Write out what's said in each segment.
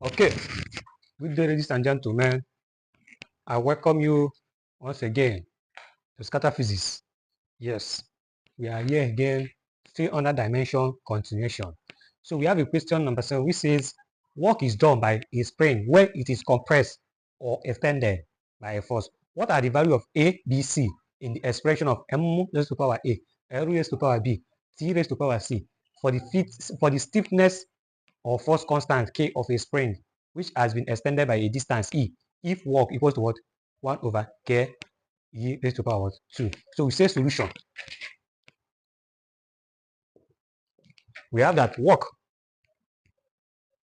Okay, good day, ladies and gentlemen. I welcome you once again to Scatter Physics. Yes, we are here again, still under dimension continuation. So we have a question number 7, which says, work is done by a spring when it is compressed or extended by a force. What are the value of A, B, C in the expression of m raised to power A, L raised to power B, T raised to power C for the stiffness or force constant K of a spring which has been extended by a distance E if work equals to what? 1 over K E raised to power what? 2. So we say solution. We have that work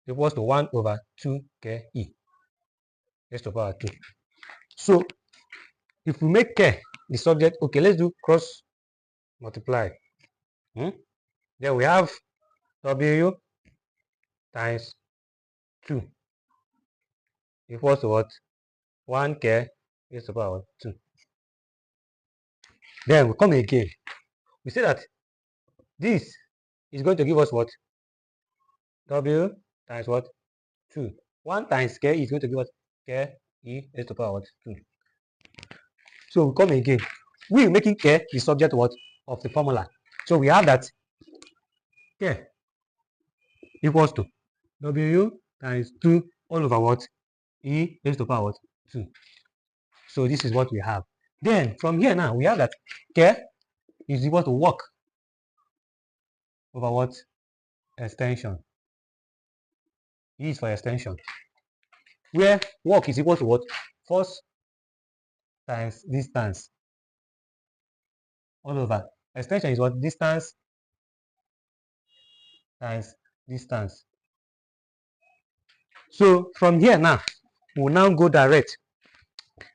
equals to 1 over 2 K E raised to power 2. So if we make K the subject, okay, let's do cross multiply. Then we have W times 2 equals to what? 1K raised to power 2. Then we come again. We say that this is going to give us what? W times what? 2. 1 times K is going to give us K E raised to power what? 2. So we come again. We making K the subject what? Of the formula. So we have that K equals to W times 2 all over what? E raised to power what? 2. So this is what we have. Then from here now, we have that K is equal to work over what? Extension. E is for extension. Where work is equal to what? Force times distance all over. Extension is what? Distance times distance. So from here now, we'll now go direct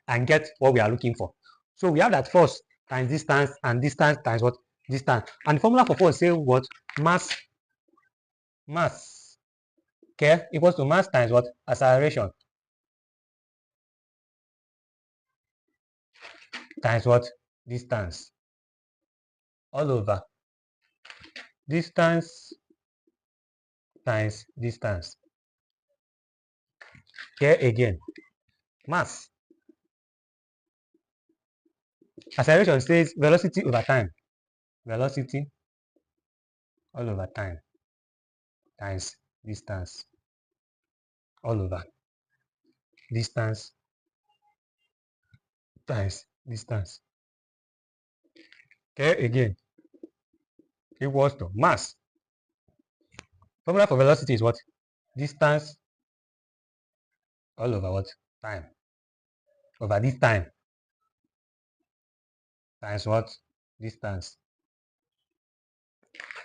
and get what we are looking for. So we have that force times distance and distance times what? Distance. And the formula for force say what? Mass K equals to mass times what? Acceleration times what? Distance all over. Distance times distance. K again. Mass. Acceleration says velocity over time. Velocity all over time times distance all over. Distance times distance. K again equals to mass. Formula for velocity is what? Distance all over what? Time. Over this time times what? Distance.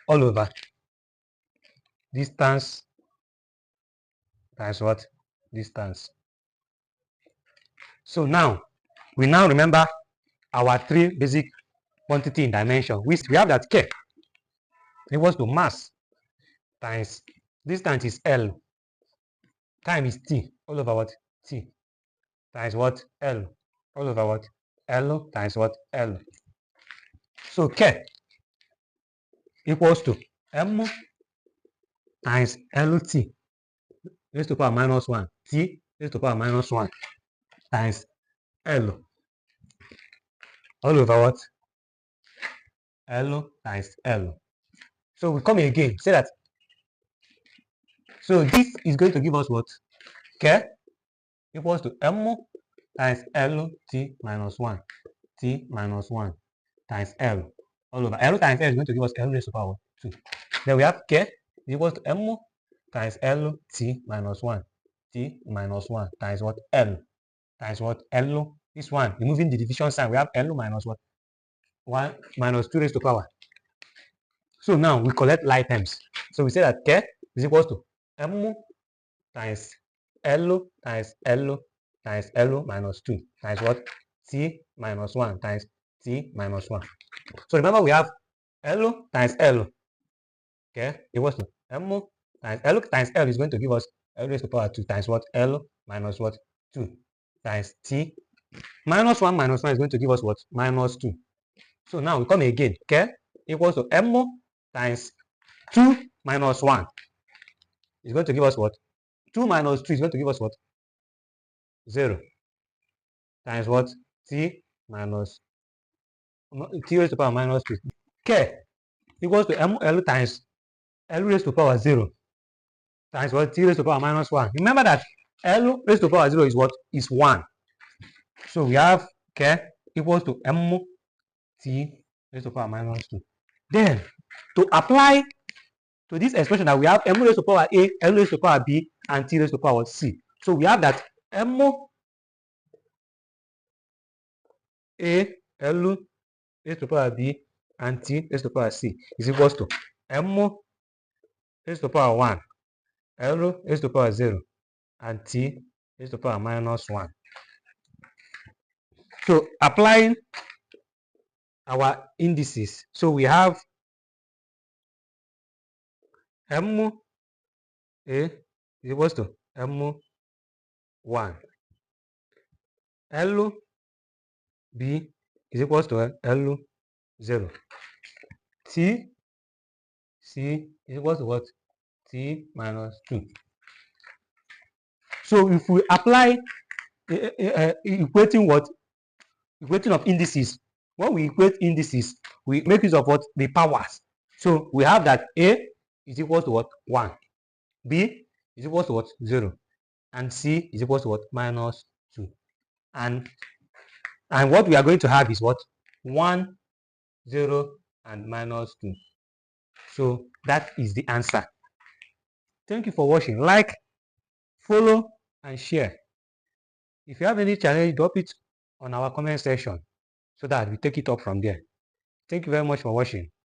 All over. Distance times what? Distance. So now, we now remember our 3 basic quantity in dimension. We have that K equals to mass times distance is L, time is T, all over what? T, times what? L, all over what? L times what? L. So K equals to M times LT raised to power minus 1, T raised to power minus 1 times L, all over what? L times L. So we come again, say that. So this is going to give us what? K equals to M times L T minus 1, T minus 1 times L, all over. L times L is going to give us L raised to power 2. Then we have K equals to M times L T minus 1, T minus 1 times what? L times what? L. This one, removing the division sign, we have L minus what? 1 minus 2 raised to power. So now we collect like terms. So we say that K is equals to M times L times L times L minus 2 times what? T minus 1 times T minus 1. So remember we have L times L. Okay, equals to M times L times L is going to give us L raised to power 2 times what? L minus what? 2 times T minus 1 is going to give us what? Minus 2. So now we come again. K equals to M times 2 minus 1 is going to give us what? 2 minus 2 is going to give us what? 0 times what? T minus t raised to the power minus 2. K equals to ml times L raised to the power 0 times what? T raised to the power minus 1. Remember that L raised to the power 0 is what? Is 1. So we have K equals to m t raised to the power minus 2. Then, to apply to this expression that we have m raised to the power a, L raised to the power b, and t raised to the power c. So we have that m a, L raised to the power b, and t raised to the power c is equals to m raised to the power 1, L raised to the power 0, and t raised to the power minus 1. So applying our indices, so we have m a is equals to m1, L b is equals to L0, t c is equals to what? T minus 2. So if we apply equating what? Equating of indices. When we equate indices, we make use of what? The powers. So we have that a is equal to what? 1, b is equal to what? 0, and c is equal to what? Minus 2. And what we are going to have is what? 1, 0, and minus 2. So that is the answer. Thank you for watching. Like, follow, and share. If you have any challenge, drop it on our comment section so that we take it up from there. Thank you very much for watching.